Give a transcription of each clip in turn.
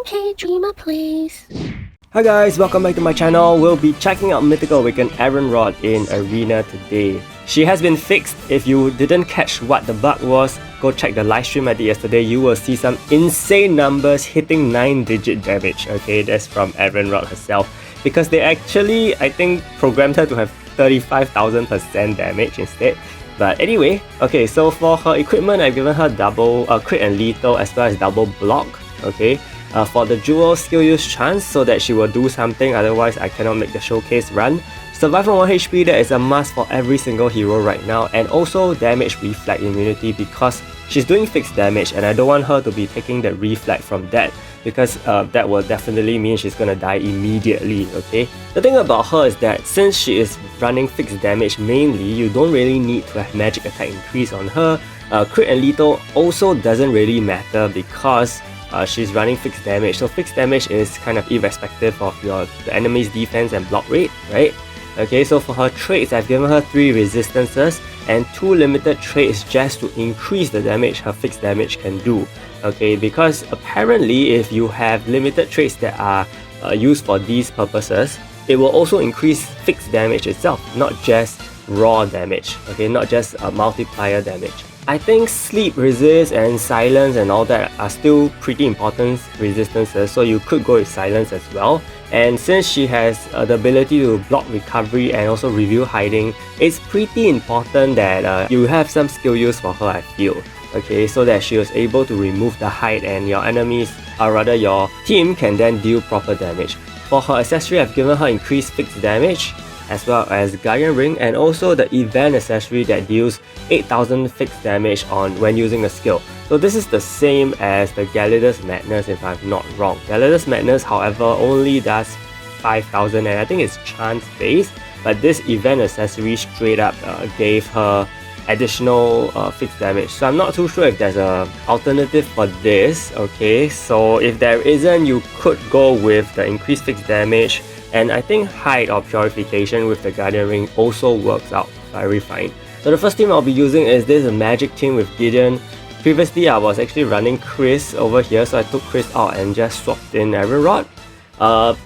Okay, dreamer, please. Hi guys, welcome back to my channel. We'll be checking out Mythical Awakened Arianrhod in Arena today. She has been fixed. If you didn't catch what the bug was, go check the live stream I did yesterday. You will see some insane numbers hitting 9-digit damage. Okay, that's from Arianrhod herself. Because they actually, I think, programmed her to have 35,000% damage instead. But anyway, okay, so for her equipment, I've given her double crit and lethal as well as double block. Okay. For the dual skill use chance so that she will do something, otherwise I cannot make the showcase run. Survive on 1 HP, that is a must for every single hero right now, and also damage reflect immunity because she's doing fixed damage and I don't want her to be taking the reflect from that because that will definitely mean she's gonna die immediately, okay? The thing about her is that since she is running fixed damage mainly, you don't really need to have magic attack increase on her. Crit and lethal also doesn't really matter because she's running fixed damage, so fixed damage is kind of irrespective of the enemy's defense and block rate, right? Okay, so for her traits, I've given her 3 resistances and 2 limited traits just to increase the damage her fixed damage can do. Okay, because apparently if you have limited traits that are used for these purposes, it will also increase fixed damage itself, not just raw damage, okay, not just multiplier damage. I think sleep, resist and silence and all that are still pretty important resistances, so you could go with silence as well. And since she has the ability to block recovery and also review hiding, it's pretty important that you have some skill use for her, I feel. Okay, so that she was able to remove the hide and your enemies, or rather your team, can then deal proper damage. For her accessory, I've given her increased fixed damage, as well as Guardian Ring, and also the event accessory that deals 8,000 fixed damage on when using a skill. So this is the same as the Galidus Madness if I'm not wrong. Galidus Madness, however, only does 5,000 and I think it's chance based, but this event accessory straight up gave her additional fixed damage. So I'm not too sure if there's an alternative for this, okay? So if there isn't, you could go with the increased fixed damage, and I think Hide or Purification with the Guardian Ring also works out very fine. So the first team I'll be using is this magic team with Gideon. Previously I was actually running Chris over here, so I took Chris out and just swapped in Arianrhod.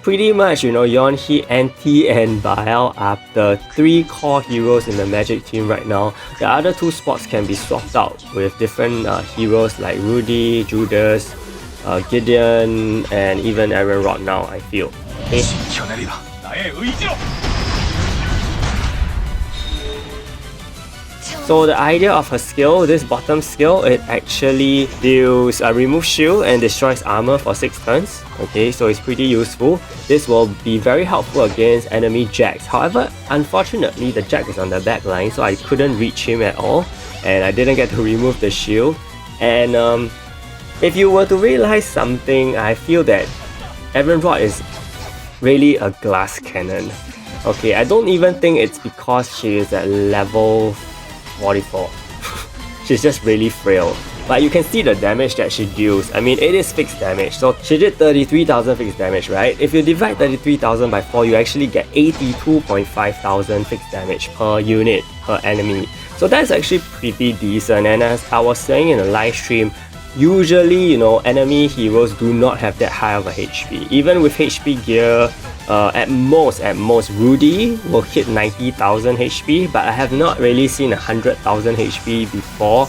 Pretty much, you know, Yeonhee, Anti and Baal are the 3 core heroes in the magic team right now. The other 2 spots can be swapped out with different heroes like Rudy, Judas, Gideon and even Arianrhod now, I feel. Okay. So the idea of her skill, this bottom skill, it actually deals remove shield and destroys armor for 6 turns. Okay, so it's pretty useful. This will be very helpful against enemy Jacks. However, unfortunately the Jack is on the back line, so I couldn't reach him at all and I didn't get to remove the shield. And if you were to realize something, I feel that Arianrhod is really a glass cannon. Okay, I don't even think it's because she is at level 44. She's just really frail. But you can see the damage that she deals. I mean, it is fixed damage. So she did 33,000 fixed damage, right? If you divide 33,000 by 4, you actually get 82,500 fixed damage per unit, per enemy. So that's actually pretty decent. And as I was saying in the live stream, usually, you know, enemy heroes do not have that high of a HP. Even with HP gear, at most, Rudy will hit 90,000 HP, but I have not really seen 100,000 HP before.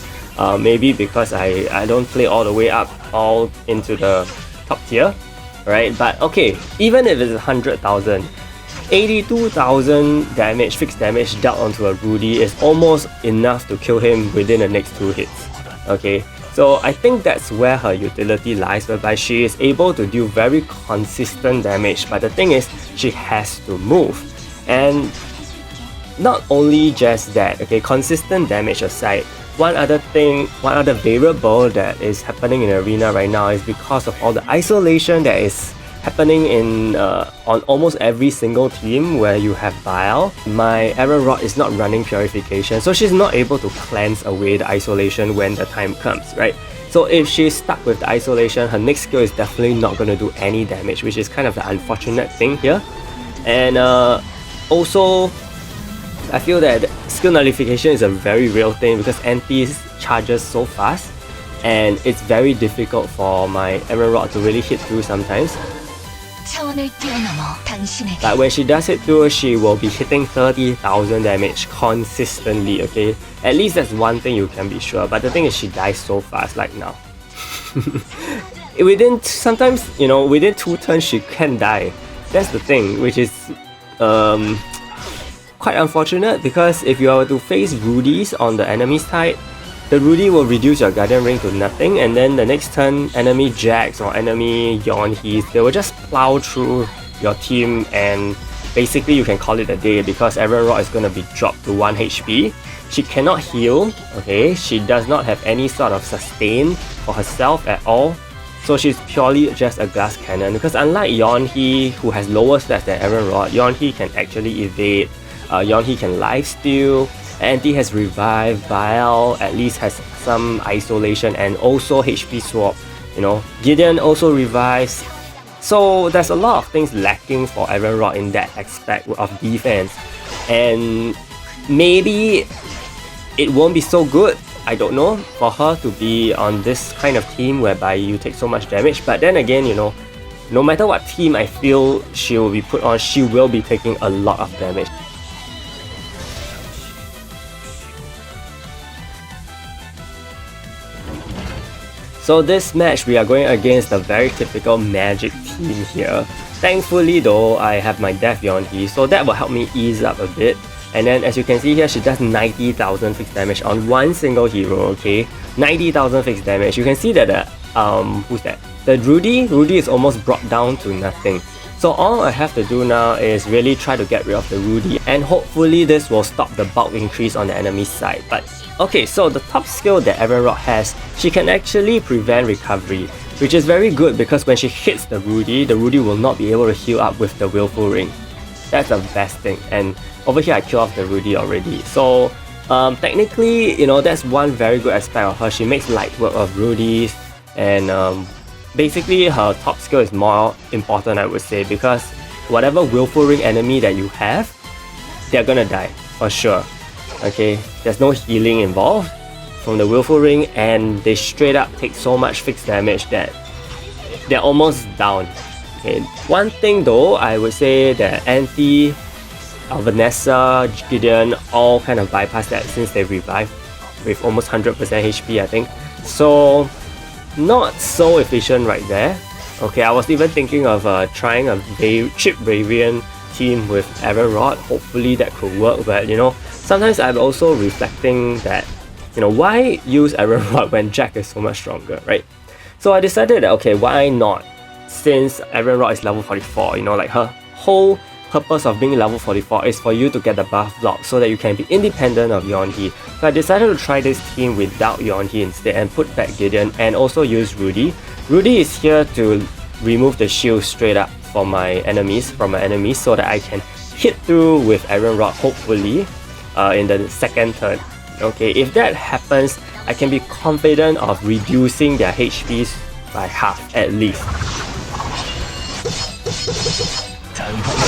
Maybe because I don't play all the way up, all into the top tier, right? But okay, even if it's 100,000, 82,000 damage, fixed damage dealt onto a Rudy is almost enough to kill him within the next 2 hits. Okay, so I think that's where her utility lies, whereby she is able to do very consistent damage. But the thing is, she has to move. And not only just that, okay, consistent damage aside, one other variable that is happening in Arena right now is because of all the isolation that is happening in on almost every single team where you have Baal. My Arianrhod is not running Purification, so she's not able to cleanse away the isolation when the time comes, right? So if she's stuck with the isolation, her next skill is definitely not going to do any damage, which is kind of the unfortunate thing here. And also, I feel that skill nullification is a very real thing because NP charges so fast. and it's very difficult for my Arianrhod to really hit through sometimes. 차원을 뛰어넘어 당신에게 But when she does hit through, she will be hitting 30,000 damage consistently, okay? At least that's one thing you can be sure, but the thing is she dies so fast like now. Sometimes, you know, within 2 turns she can die. That's the thing, which is quite unfortunate, because if you are to face Rudies on the enemy side, the Rudy will reduce your Guardian Ring to nothing, and then the next turn, enemy Jax or enemy Yeonhee, they will just plow through your team, and basically you can call it a day, because Arianrhod is going to be dropped to 1 HP. She cannot heal, okay? She does not have any sort of sustain for herself at all. So she's purely just a glass cannon, because unlike Yeonhee, who has lower stats than Arianrhod, Yeonhee can actually evade, Yeonhee can lifesteal, Anti has revived, Baal at least has some isolation and also HP swap, you know. Gideon also revives. So there's a lot of things lacking for Arianrhod in that aspect of defense. And maybe it won't be so good, I don't know, for her to be on this kind of team whereby you take so much damage. But then again, you know, no matter what team I feel she will be put on, she will be taking a lot of damage. So this match we are going against a very typical magic team here. Thankfully though, I have my Death Yeonhee, so that will help me ease up a bit. And then as you can see here, she does 90,000 fixed damage on one single hero, okay? 90,000 fixed damage. You can see that who's that? The Rudy is almost brought down to nothing. So all I have to do now is really try to get rid of the Rudy, and hopefully this will stop the bulk increase on the enemy side. But okay, so the top skill that Arianrhod has, she can actually prevent recovery, which is very good because when she hits the Rudy will not be able to heal up with the Willful Ring. That's the best thing. And over here I kill off the Rudy already. So technically, you know, that's one very good aspect of her. She makes light work of Rudies, and basically her top skill is more important, I would say, because whatever Willful Ring enemy that you have, they're gonna die for sure. Okay, there's no healing involved from the Willful Ring, and they straight up take so much fixed damage that they're almost down. Okay. One thing though, I would say that Anti, Vanessa, Gideon all kind of bypass that since they revived with almost 100% HP, I think. So not so efficient right there. Okay, I was even thinking of trying a Chip Bravian team with Arianrhod. Hopefully that could work, but you know, sometimes I'm also reflecting that, you know, why use Arianrhod when Jack is so much stronger, right? So I decided that, okay, why not? Since Arianrhod is level 44, you know, like her whole purpose of being level 44 is for you to get the buff block so that you can be independent of Yeonhee. So I decided to try this team without Yeonhee instead and put back Gideon and also use Rudy. Rudy is here to remove the shield straight up for my enemies, so that I can hit through with Arianrhod hopefully in the second turn. Okay, if that happens, I can be confident of reducing their HPs by half at least.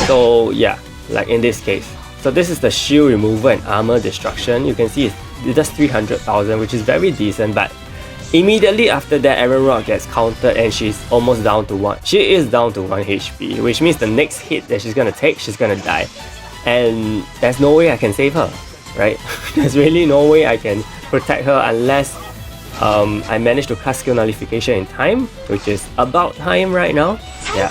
So yeah, like in this case. So this is the shield removal and armor destruction. You can see it does 300,000, which is very decent, but immediately after that, Arianrhod gets countered and she's almost down to 1. She is down to 1 HP, which means the next hit that she's gonna take, she's gonna die. And there's no way I can save her, right? There's really no way I can protect her unless I manage to cast skill nullification in time, which is about time right now. Yeah.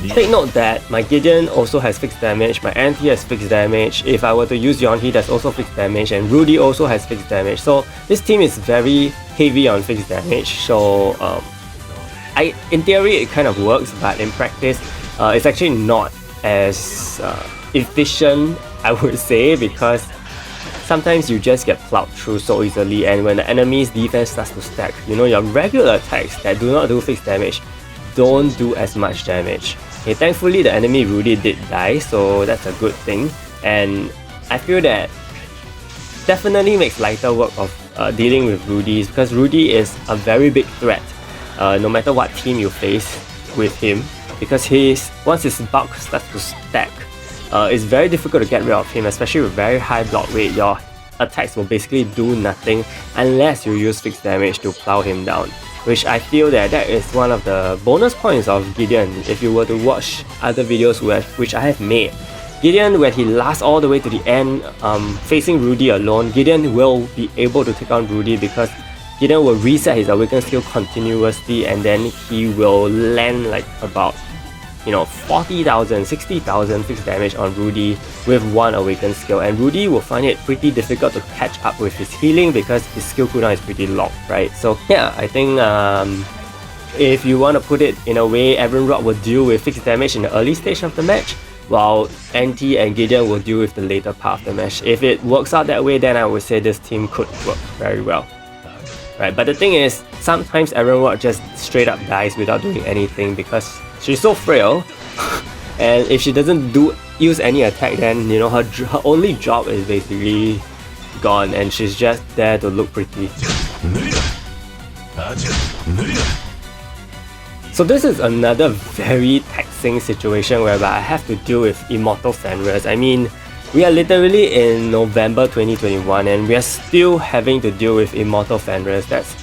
Take note that my Gideon also has fixed damage, my Anti has fixed damage. If I were to use Yeonhee, there's also fixed damage, and Rudy also has fixed damage. So this team is very heavy on fixed damage. So in theory it kind of works, but in practice it's actually not as efficient, I would say, because sometimes you just get plowed through so easily, and when the enemy's defense starts to stack, you know, your regular attacks that do not do fixed damage don't do as much damage. Okay, thankfully the enemy Rudy did die, so that's a good thing, and I feel that definitely makes lighter work of dealing with Rudy's, because Rudy is a very big threat no matter what team you face with him, because once his bulk starts to stack, it's very difficult to get rid of him, especially with very high block rate. Your attacks will basically do nothing unless you use fixed damage to plow him down, which I feel that is one of the bonus points of Gideon. If you were to watch other videos which I have made, Gideon, when he lasts all the way to the end, facing Rudy alone, Gideon will be able to take on Rudy because Gideon will reset his awakened skill continuously, and then he will land like about 40,000, 60,000 fixed damage on Rudy with one awakened skill, and Rudy will find it pretty difficult to catch up with his healing because his skill cooldown is pretty long, right? So yeah, I think if you want to put it in a way, Arianrhod will deal with fixed damage in the early stage of the match, while NT and Gideon will deal with the later part of the match. If it works out that way, then I would say this team could work very well. Right, but the thing is, sometimes Arianrhod just straight up dies without doing anything because she's so frail, and if she doesn't use any attack, then her only job is basically gone, and she's just there to look pretty. So this is another very taxing situation whereby I have to deal with Immortal Fenris. I mean, we are literally in November 2021 and we are still having to deal with Immortal Fenris. That's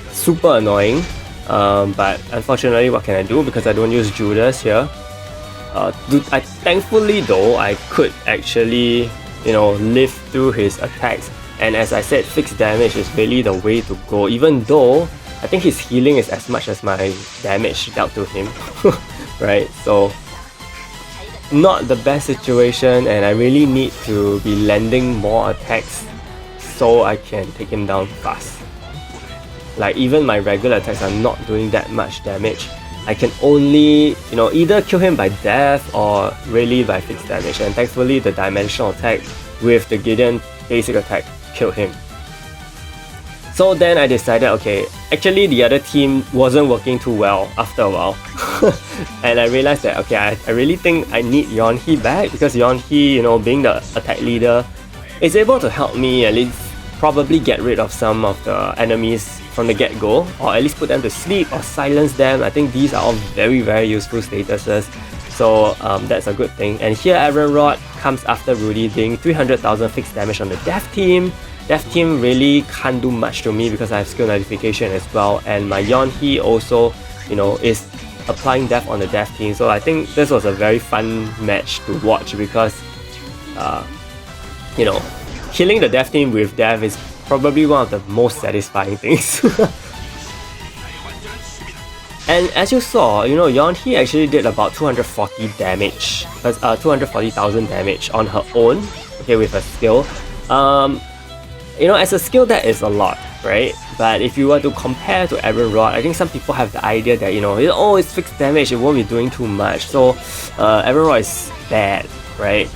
super annoying. But unfortunately, what can I do because I don't use Judas here? Thankfully though, I could actually, live through his attacks. And as I said, fixed damage is really the way to go, even though I think his healing is as much as my damage dealt to him. Right? So not the best situation, and I really need to be landing more attacks so I can take him down fast. Like even my regular attacks are not doing that much damage. I can only, either kill him by death or really by fixed damage, and thankfully the dimensional attack with the Gideon basic attack killed him. So then I decided, okay, actually the other team wasn't working too well after a while. And I realized that, okay, I really think I need Yeonhee back because Yeonhee, being the attack leader, is able to help me at least probably get rid of some of the enemies from the get-go, or at least put them to sleep or silence them. I think these are all very, very useful statuses. So that's a good thing. And here Arianrhod comes after Rudy, doing 300,000 fixed damage on the Death team. Death team really can't do much to me because I have skill notification as well, and my Yeonhee also, is applying death on the Death team. So I think this was a very fun match to watch because, killing the Death team with death is probably one of the most satisfying things. And as you saw, Yeonhee actually did about 240 damage, 240,000 damage on her own, okay, with her skill. As a skill that is a lot, right? But if you were to compare to Arianrhod, I think some people have the idea that, it's fixed damage, it won't be doing too much. So Arianrhod is bad, right?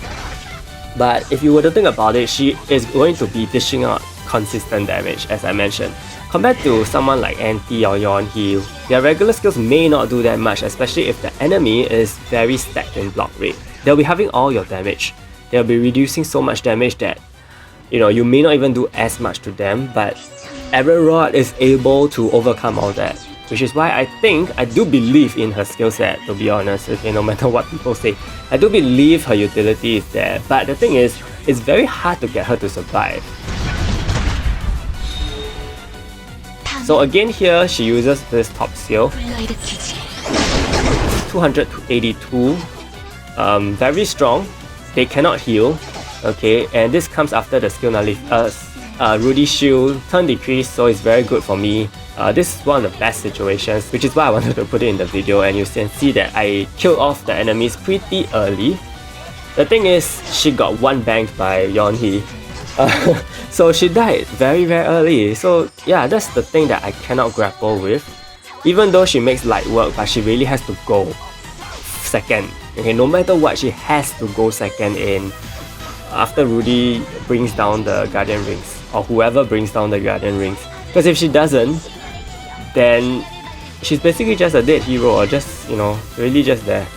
But if you were to think about it, she is going to be dishing out consistent damage, as I mentioned. Compared to someone like NT or Yeonhee, their regular skills may not do that much, especially if the enemy is very stacked in block rate. They'll be having all your damage. They'll be reducing so much damage that you may not even do as much to them, but Arianrhod is able to overcome all that, which is why I do believe in her skill set, to be honest, okay, no matter what people say. I do believe her utility is there, but the thing is, it's very hard to get her to survive. So again here, she uses this top skill, 282, very strong, they cannot heal. Okay, and this comes after the skill Rudy shield turn decrease, so it's very good for me. This is one of the best situations, which is why I wanted to put it in the video, and you can see that I killed off the enemies pretty early. The thing is, she got one banked by Yeonhee, so she died very, very early. So yeah, that's the thing that I cannot grapple with. Even though she makes light work, but she really has to go second. Okay, no matter what, she has to go second in after Rudy brings down the Guardian Rings, or whoever brings down the Guardian Rings. Because if she doesn't, then she's basically just a dead hero, or just, really just there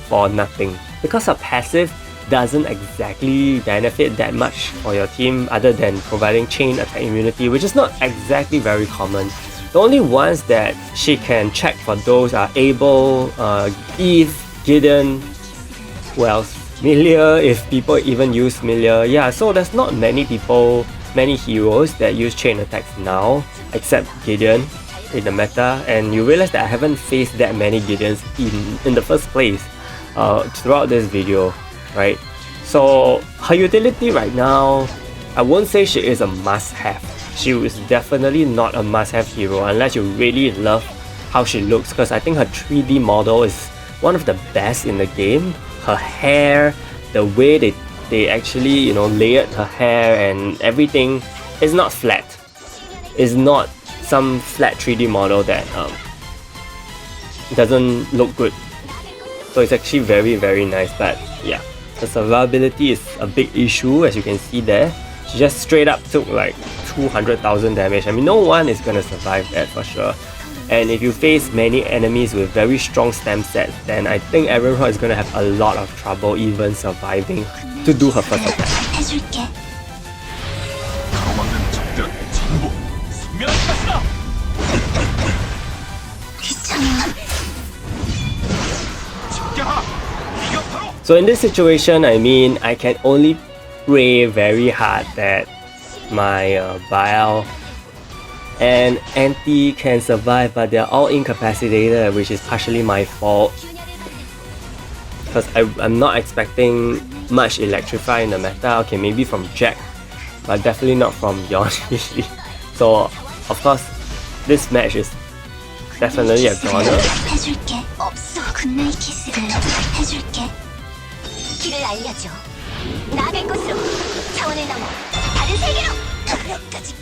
for nothing. Because her passive doesn't exactly benefit that much for your team other than providing chain attack immunity, which is not exactly very common. The only ones that she can check for those are Abel, Eve, Gideon, who else? Melia, if people even use Melia. Yeah, so there's not many heroes that use chain attacks now, except Gideon in the meta, and you realize that I haven't faced that many Gideons in the first place throughout this video, right? So her utility right now, I won't say she is a must-have. She is definitely not a must-have hero unless you really love how she looks, because I think her 3D model is one of the best in the game. Her hair, the way they actually, you know, layered her hair and everything is not flat. It's not some flat 3D model that doesn't look good. So it's actually very, very nice. But yeah, the survivability is a big issue, as you can see there. She just straight up took like 200,000 damage. I mean, no one is gonna survive that for sure. And if you face many enemies with very strong stem sets, then I think Arianrhod is gonna have a lot of trouble even surviving to do her first attack. 해줄게. 귀찮아. So in this situation, I mean, I can only pray very hard that my Baal and Anti can survive, but they're all incapacitated, which is partially my fault. Because I'm not expecting much Electrify in the meta. Okay, maybe from Jack, but definitely not from Yeonhee. So, of course, this match is definitely a goner. 해줄게. 없어. 굿나잇 키스를 해줄게. 길을 알려줘. 나갈 곳으로. 차원을 넘어. 다른 세계로. 여기까지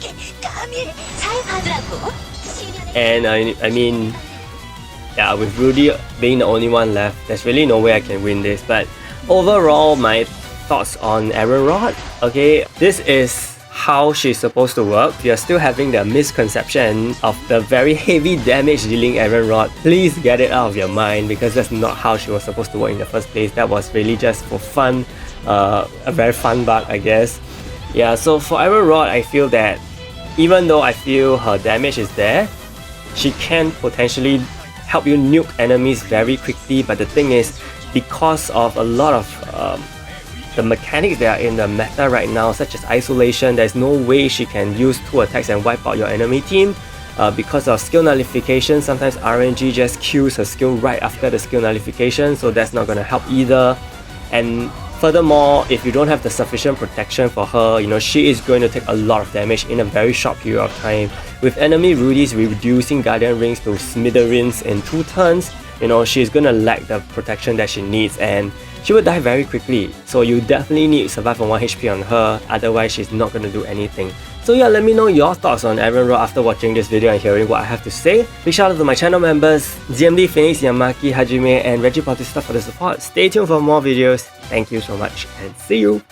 감히 잘 봐두라고. And I mean, yeah, with Rudy being the only one left, there's really no way I can win this. But overall, my thoughts on Arianrhod, okay, this is how she's supposed to work. If you're still having the misconception of the very heavy damage dealing Arianrhod, please get it out of your mind, because that's not how she was supposed to work in the first place. That was really just for fun, a very fun bug, I guess. Yeah, so for Arianrhod, I feel that even though I feel her damage is there, she can potentially help you nuke enemies very quickly. But the thing is, because of a lot of the mechanics that are in the meta right now, such as isolation, there's no way she can use 2 attacks and wipe out your enemy team. Because of skill nullification, sometimes RNG just kills her skill right after the skill nullification, so that's not gonna help either. And furthermore, if you don't have the sufficient protection for her, you know, she is going to take a lot of damage in a very short period of time. With enemy Rudy's reducing Guardian Rings to smithereens in 2 turns, you know, she's gonna lack the protection that she needs, and she will die very quickly. So you definitely need to survive on 1 HP on her, otherwise she's not gonna do anything. So yeah, let me know your thoughts on Arianrhod after watching this video and hearing what I have to say. Big shout out to my channel members, ZMD, Phoenix, Yamaki, Hajime, and Reggie Bautista for the support. Stay tuned for more videos. Thank you so much, and see you!